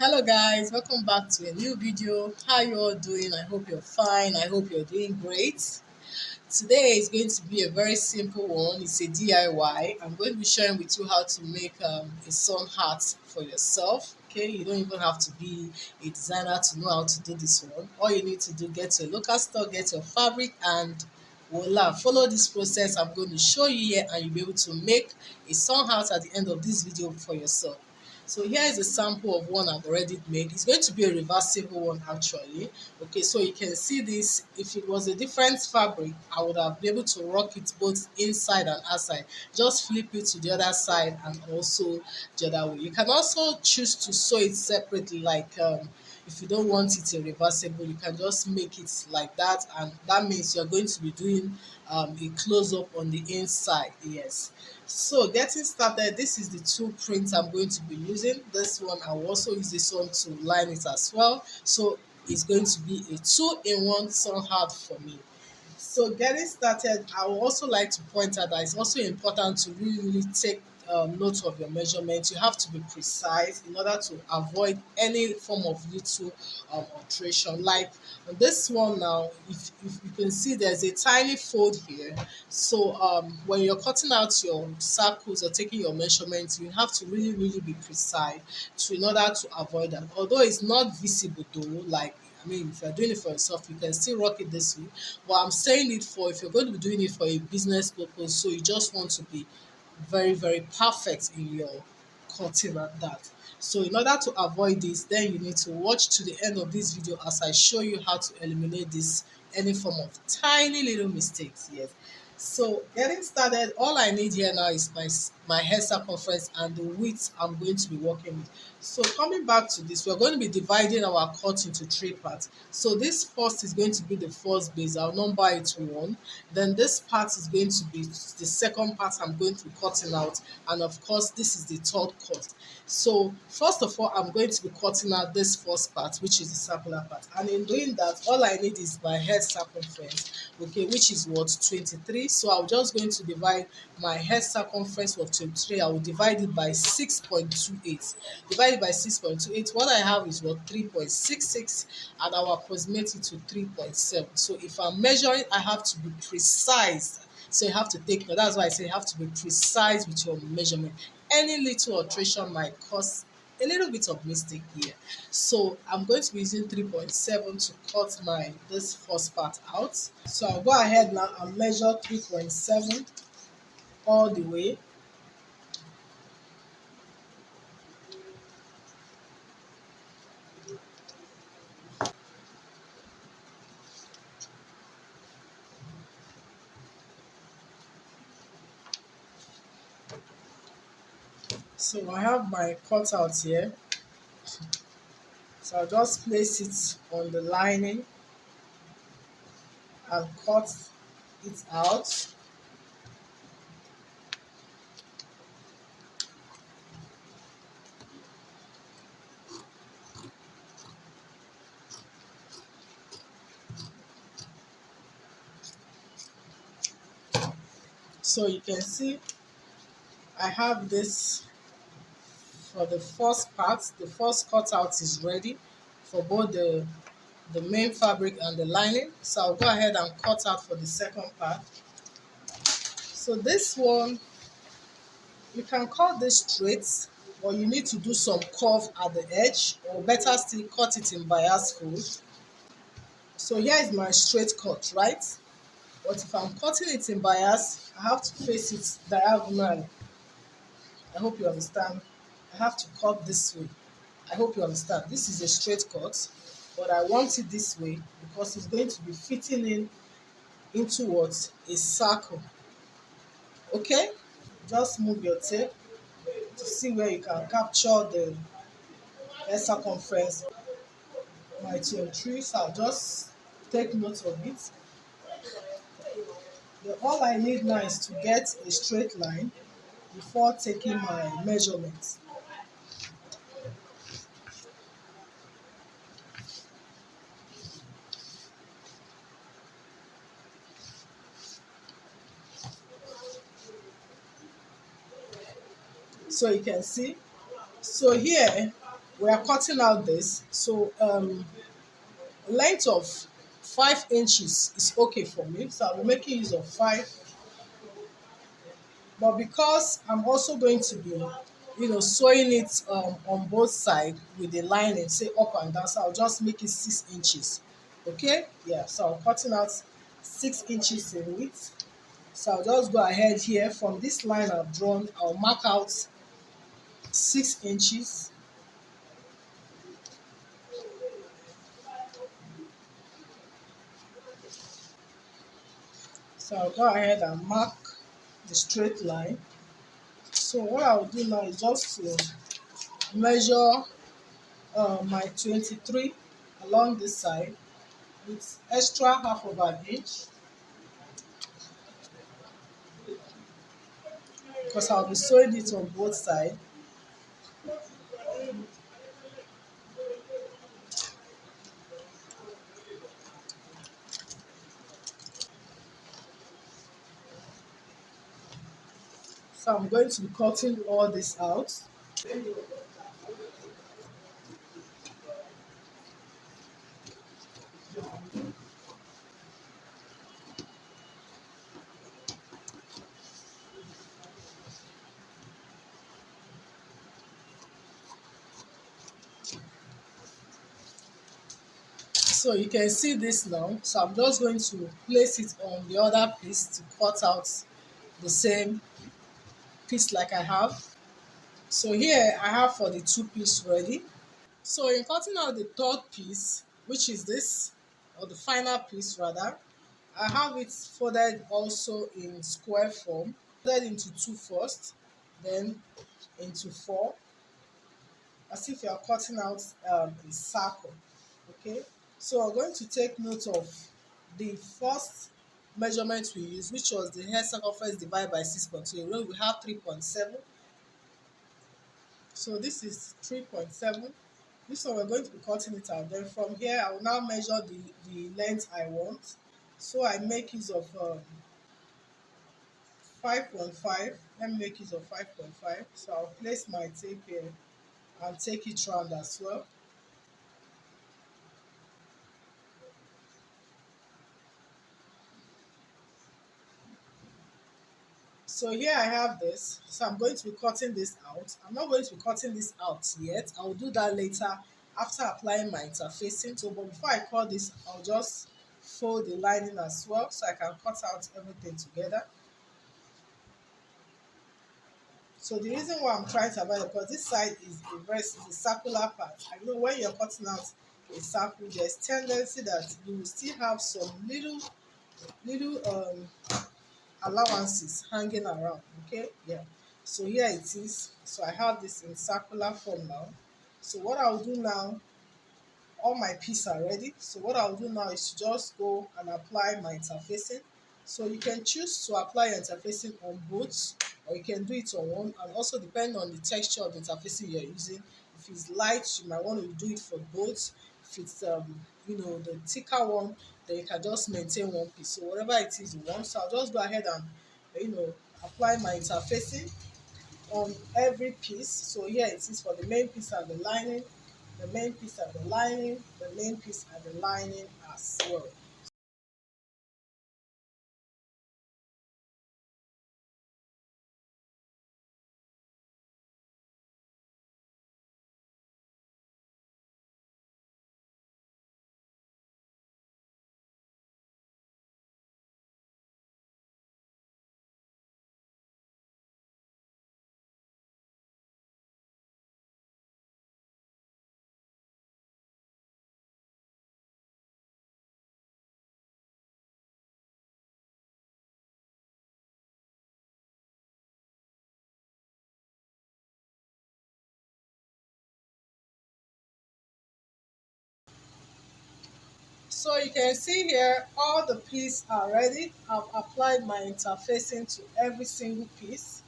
Hello guys, welcome back to a new video. How you all doing? I hope you're fine. I hope you're doing great. Today is going to be a very simple one. It's a DIY. I'm going to be sharing with you how to make a sun hat for yourself. Okay, you don't even have to be a designer to know how to do this one. All you need to do, get to a local store, get your fabric, and voila, follow this process I'm going to show you here, and you'll be able to make a sun hat at the end of this video for yourself. So here is a sample of one I've already made. It's going to be a reversible one actually. Okay, so you can see this. If it was a different fabric, I would have been able to rock it both inside and outside. Just flip it to the other side and also the other way. You can also choose to sew it separately, like if you don't want it in reversible, you can just make it like that, and that means you're going to be doing a close-up on the inside. Yes. So getting started, this is the two prints I'm going to be using. This one, I will also use this one to line it as well. So it's going to be a two-in-one sun hat for me. So getting started, I would also like to point out that it's also important to really take note of your measurements. You have to be precise in order to avoid any form of little alteration. Like on this one now, if you can see, there's a tiny fold here. So when you're cutting out your circles or taking your measurements, you have to really be precise in order to avoid that. Although it's not visible though, like if you're doing it for yourself, you can still rock it this way. But I'm saying it for if you're going to be doing it for a business purpose, so you just want to be very perfect in your cutting at that. So in order to avoid this, then you need to watch to the end of this video as I show you how to eliminate this any form of tiny little mistakes. Yes. So getting started, all I need here now is my hair circumference and the width I'm going to be working with. So coming back to this, we're going to be dividing our cut into three parts. So this first is going to be the first base. I'll number it 1. Then this part is going to be the second part I'm going to be cutting out. And of course, this is the third cut. So first of all, I'm going to be cutting out this first part, which is the circular part. And in doing that, all I need is my head circumference, okay, which is what, 23. So I'm just going to divide my head circumference of 23. I will divide it by 6.28. Divided by 6.28, what I have is what, 3.66, and I will approximate it to 3.7. So if I'm measuring, I have to be precise. So you have to take note. That's why I say you have to be precise with your measurement. Any little alteration might cause a little bit of mistake here. So I'm going to be using 3.7 to cut this first part out. So I'll go ahead now and measure 3.7 all the way. So I have my cutout here. So I'll just place it on the lining and cut it out. So you can see I have this for the first part. The first cutout is ready for both the main fabric and the lining. So I'll go ahead and cut out for the second part. So this one, you can cut this straight, or you need to do some curve at the edge, or better still, cut it in bias fold. So here is my straight cut, right? But if I'm cutting it in bias, I have to face it diagonally. I hope you understand. I have to cut this way. I hope you understand. This is a straight cut, but I want it this way because it's going to be fitting into what? A circle. Okay? Just move your tape to see where you can capture the hair circumference. My 23, so I'll just take note of it. All I need now is to get a straight line before taking my measurements. So you can see. So here, we are cutting out this. So length of 5 inches is okay for me. So I'll be making use of 5. But because I'm also going to be, sewing it on both sides with the lining, say up and down, so I'll just make it 6 inches. Okay? Yeah, so I'm cutting out 6 inches in width. So I'll just go ahead here from this line I've drawn, I'll mark out 6 inches. So I'll go ahead and mark the straight line. So what I'll do now is just to measure my 23 along this side with extra half of an inch, because I'll be sewing it on both sides. So I'm going to be cutting all this out. So you can see this now. So I'm just going to place it on the other piece to cut out the same piece like I have. So here I have for the 2 piece ready. So in cutting out the third piece, which is this, or the final piece rather, I have it folded also in square form, folded into two first, then into four, as if you are cutting out a circle. Okay, so I'm going to take note of the first measurement we used, which was the hair circumference divided by 6.2. We have 3.7. So this is 3.7. This one we're going to be cutting it out. Then from here, I will now measure the length I want. So I make use of 5.5. Let me make use of 5.5. So I'll place my tape here and take it round as well. So here I have this. So I'm going to be cutting this out. I'm not going to be cutting this out yet. I'll do that later after applying my interfacing. So but before I cut this, I'll just fold the lining as well so I can cut out everything together. So the reason why I'm trying to avoid it, because this side is the circular part. I know when you're cutting out a circle, there's tendency that you will still have some little allowances hanging around. Okay, yeah. So here it is. So I have this in circular form now. So what I'll do now, all my pieces are ready. So what I'll do now is to just go and apply my interfacing. So you can choose to apply your interfacing on both, or you can do it on one, and also depending on the texture of the interfacing you're using. If it's light, you might want to do it for both. If it's the thicker one, then you can just maintain one piece. So whatever it is you want. So I'll just go ahead and apply my interfacing on every piece. So here it is for the main piece and the lining, the main piece and the lining, the main piece and the lining as well. So you can see here all the pieces are ready. I've applied my interfacing to every single piece.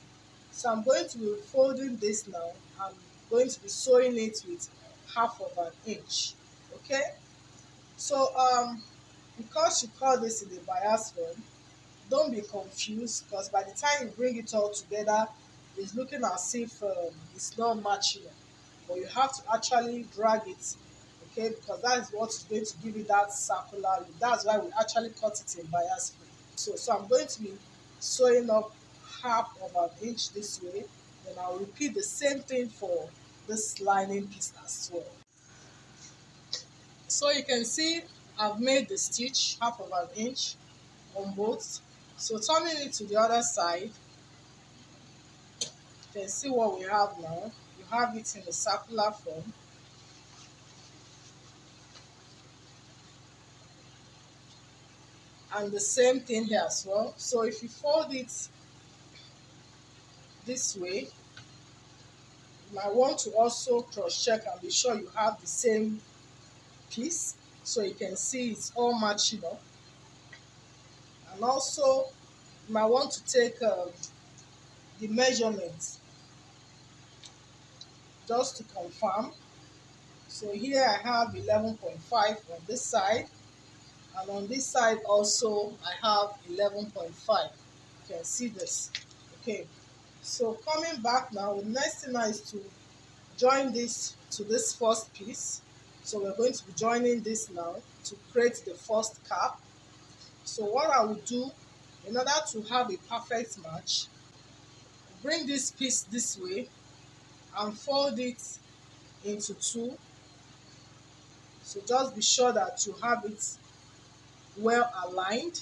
So I'm going to be folding this now. I'm going to be sewing it with half of an inch. Okay? So because you call this in the bias form, don't be confused, because by the time you bring it all together, it's looking as if it's not matching. but you have to actually drag it, okay, because that is what is going to give you that circular look. That's why we actually cut it in bias spray. So I'm going to be sewing up half of an inch this way, then I'll repeat the same thing for this lining piece as well. So you can see I've made the stitch half of an inch on both. So turning it to the other side, you can see what we have now. You have it in a circular form. And the same thing here as well. So if you fold it this way, you might want to also cross check and be sure you have the same piece, so you can see it's all matching up. And also you might want to take the measurements just to confirm. So here I have 11.5 on this side, and on this side also I have 11.5. You can see this. Okay, so coming back now, the next thing now is to join this to this first piece. So we're going to be joining this now to create the first cap. So what I will do, in order to have a perfect match, bring this piece this way and fold it into two. So just be sure that you have it well aligned.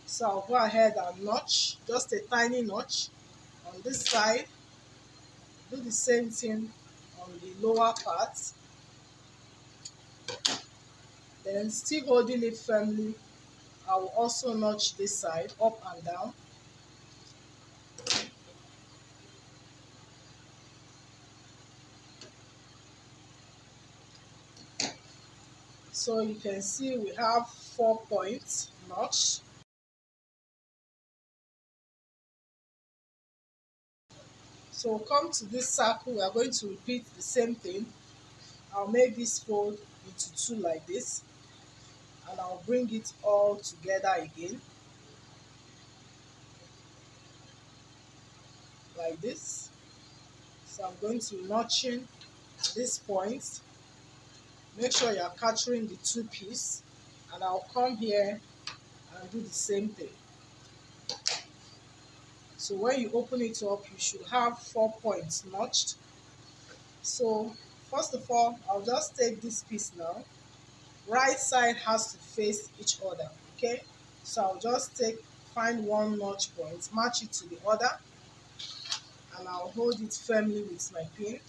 So I'll go ahead and notch, just a tiny notch on this side. Do the same thing on the lower part. Then still holding it firmly, I will also notch this side up and down. So you can see we have 4 points notch. So come to this circle, we are going to repeat the same thing. I'll make this fold into two like this, and I'll bring it all together again like this. So I'm going to notching this point. Make sure you're capturing the two pieces, and I'll come here and do the same thing. So when you open it up, you should have 4 points notched. So first of all, I'll just take this piece now. Right side has to face each other, okay? So I'll just find one notch point, match it to the other, and I'll hold it firmly with my pin.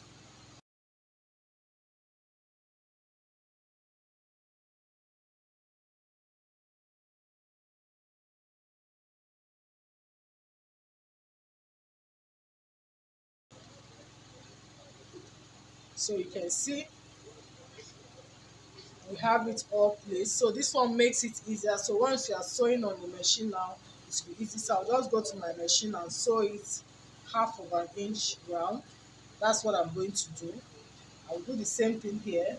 So you can see we have it all placed. So this one makes it easier. So once you are sewing on the machine now, it will be easy. So I'll just go to my machine and sew it half of an inch round. That's what I'm going to do. I'll do the same thing here.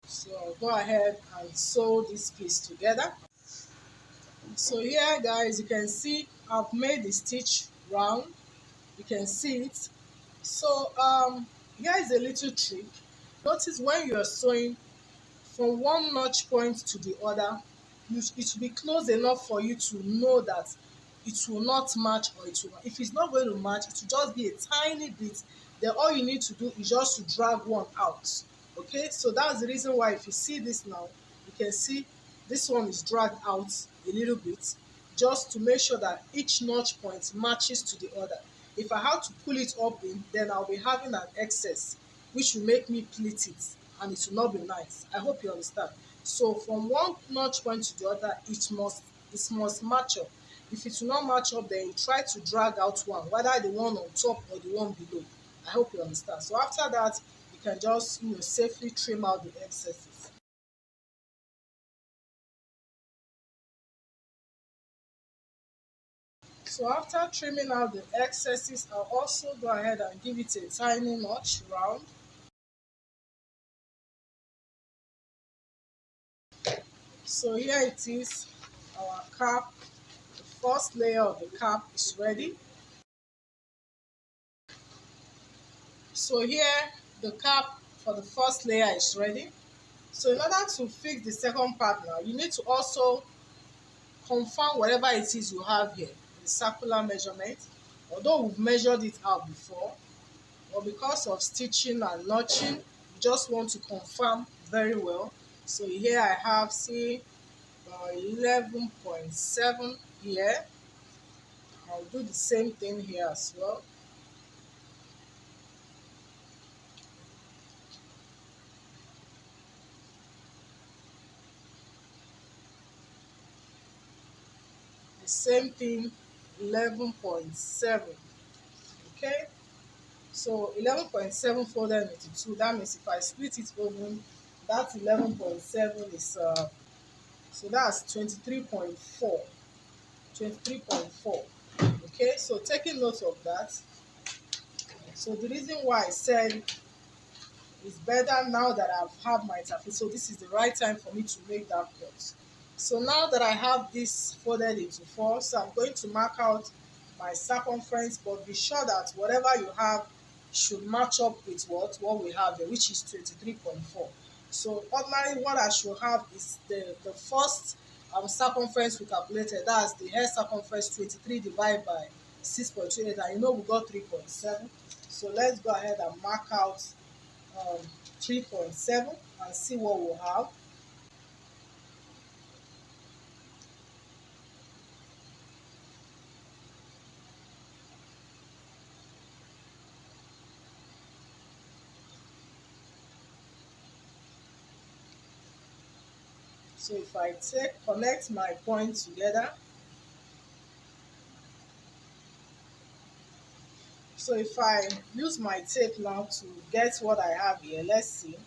So I'll go ahead and sew this piece together. So here guys, you can see I've made the stitch round. You can see it. So here is a little trick. Notice when you are sewing from one notch point to the other, it should be close enough for you to know that it will not match, or it will. If it's not going to match, it will just be a tiny bit. Then all you need to do is just to drag one out. Okay, so that's the reason why if you see this now, you can see this one is dragged out a little bit, just to make sure that each notch point matches to the other. If I have to pull it up in, then I'll be having an excess, which will make me pleat it, and it will not be nice. I hope you understand. So from one notch point to the other, it must match up. If it will not match up, then you try to drag out one, whether the one on top or the one below. I hope you understand. So after that, you can just safely trim out the excesses. So after trimming out the excesses, I'll also go ahead and give it a tiny notch round. So here it is, our cap, the first layer of the cap is ready. So here the cap for the first layer is ready. So in order to fix the second part now, you need to also confirm whatever it is you have here, the circular measurement. Although we've measured it out before, but because of stitching and notching, you just want to confirm very well. So here I have, see, 11.7 here. I'll do the same thing here as well. The same thing, 11.7. Okay, so 11.7 folded into 2. That means if I split it open, that 11.7 is so that's 23.4. 23.4. Okay, so taking note of that. So the reason why I said it's better now that I've had my taffy, so this is the right time for me to make that cut. So now that I have this folded into 4, so I'm going to mark out my circumference, but be sure that whatever you have should match up with what we have here, which is 23.4. So ordinarily what I should have is the first circumference we calculated, that's the hair circumference, 23 divided by 6.28, and you know we got 3.7. So let's go ahead and mark out 3.7 and see what we'll have. So if I connect my points together, so if I use my tape now to get what I have here, let's see.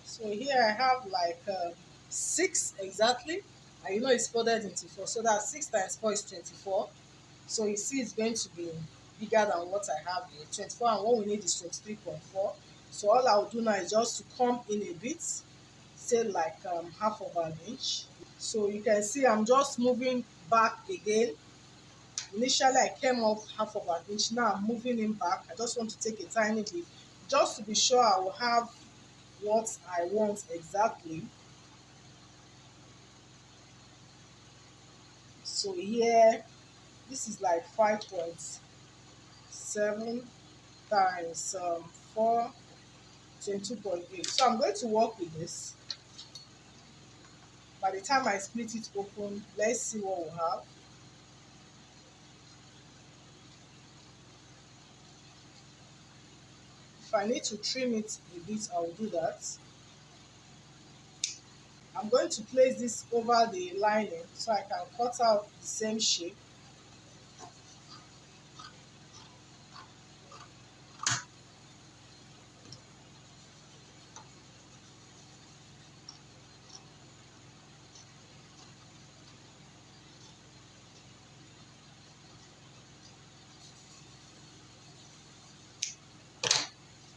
So here I have like 6 exactly, and you know it's folded into 4, so that's 6 times 4 is 24. So you see it's going to be bigger than what I have here, 24, and what we need is 23.4. So all I'll do now is just to come in a bit, say like half of an inch. So you can see I'm just moving back again. Initially I came up half of an inch, now I'm moving in back. I just want to take a tiny bit just to be sure I will have what I want exactly. So here, this is like 5.7 times 4, 22.8. So I'm going to work with this. By the time I split it open, let's see what we have. If I need to trim it a bit, I will do that. I'm going to place this over the lining so I can cut out the same shape.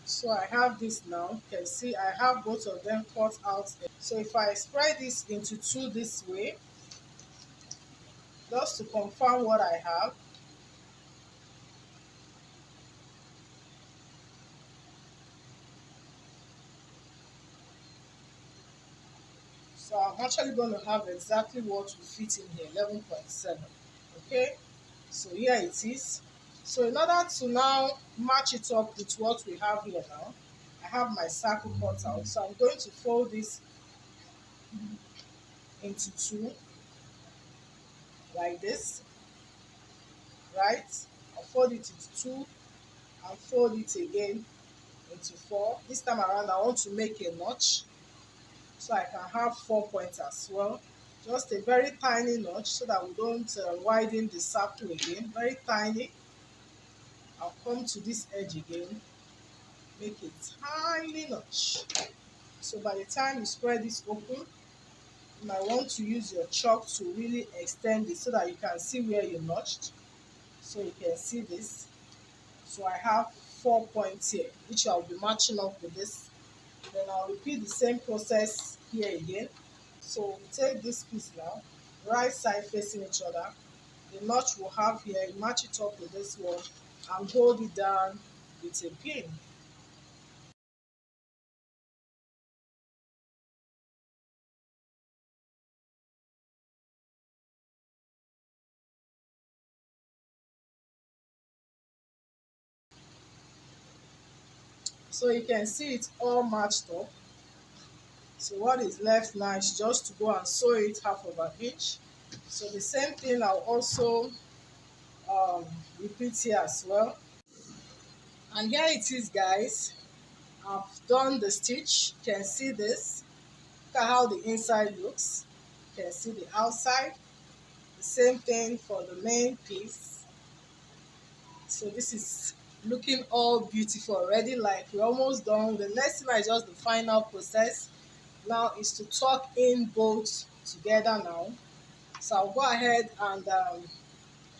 So I have this now. You can see I have both of them cut out. So if I spread this into 2 this way, just to confirm what I have. So I'm actually going to have exactly what will fit in here, 11.7. Okay, so here it is. So in order to now match it up with what we have here now, I have my circle cut out. So I'm going to fold this into 2 like this, right? I'll fold it into 2 and fold it again into 4. This time around I want to make a notch so I can have 4 points as well. Just a very tiny notch so that we don't widen the circle again. Very tiny. I'll come to this edge again, make a tiny notch. So by the time you spread this open, you might want to use your chalk to really extend it so that you can see where you notched. So you can see this. So I have 4 points here, which I'll be matching up with this. Then I'll repeat the same process here again. So we take this piece now, right side facing each other. The notch we'll have here, you match it up with this one and hold it down with a pin. So you can see it's all matched up. So what is left now is just to go and sew it half of an inch. So the same thing I'll also um, repeat here as well. And here it is, guys. I've done the stitch. You can see this. Look at how the inside looks. You can see the outside. The same thing for the main piece. So this is looking all beautiful already, like we're almost done. The next thing is just the final process. Now is to tuck in both together now. So I'll go ahead and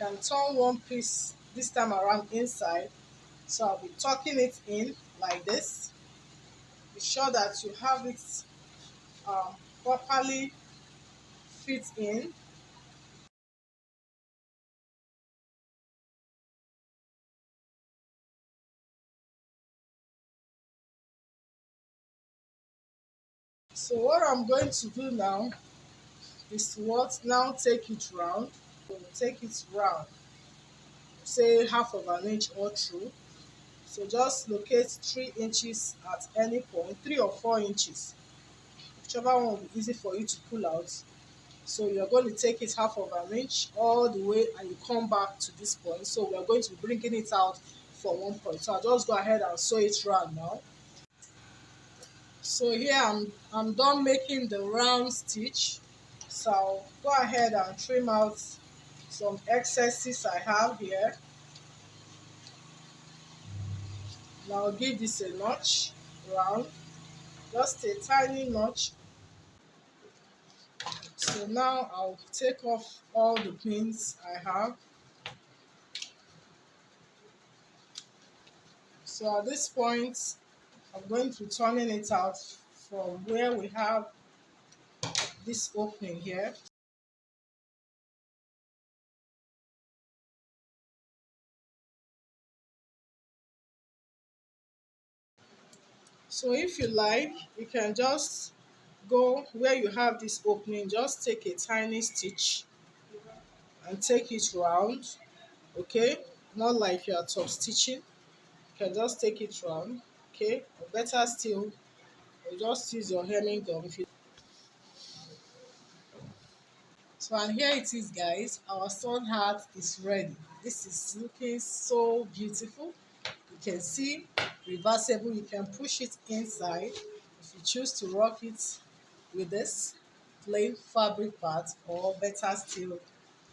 can turn one piece this time around inside. So I'll be tucking it in like this. Be sure that you have it um, properly fit in. So what I'm going to do now is to what now take it round. So take it round, say half of an inch or through. So just locate 3 inches at any point, 3 or 4 inches, whichever one will be easy for you to pull out. So you're going to take it half of an inch all the way and you come back to this point. So we're going to be bringing it out for 1 point. So I'll just go ahead and sew it round now. So here I'm done making the round stitch. So I'll go ahead and trim out some excesses I have here. Now I'll give this a notch round, just a tiny notch. So now I'll take off all the pins I have. So at this point, I'm going to turning it out from where we have this opening here. So if you like, you can just go where you have this opening, just take a tiny stitch and take it round, okay? Not like you are top stitching. You can just take it round, okay? Or better still, you just use your hemming gum if you. So and here it is, guys, our sun hat is ready. This is looking so beautiful. You can see reversible, you can push it inside if you choose to rock it with this plain fabric part, or better still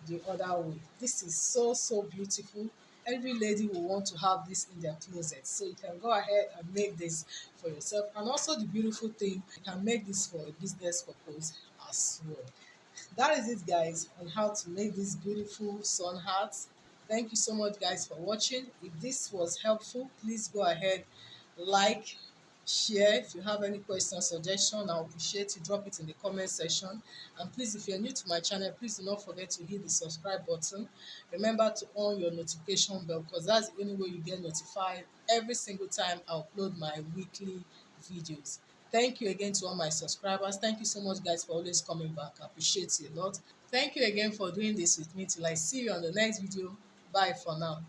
the other way. This is so beautiful. Every lady will want to have this in their closet, so you can go ahead and make this for yourself. And also the beautiful thing, you can make this for a business purpose as well. That is it, guys, on how to make this beautiful sun hat. Thank you so much, guys, for watching. If this was helpful, please go ahead, like, share. If you have any question, suggestion, I appreciate you. Drop it in the comment section. And please, if you're new to my channel, please do not forget to hit the subscribe button. Remember to on your notification bell, because that's the only way you get notified every single time I upload my weekly videos. Thank you again to all my subscribers. Thank you so much, guys, for always coming back. I appreciate you a lot. Thank you again for doing this with me. Till I see you on the next video. Bye for now.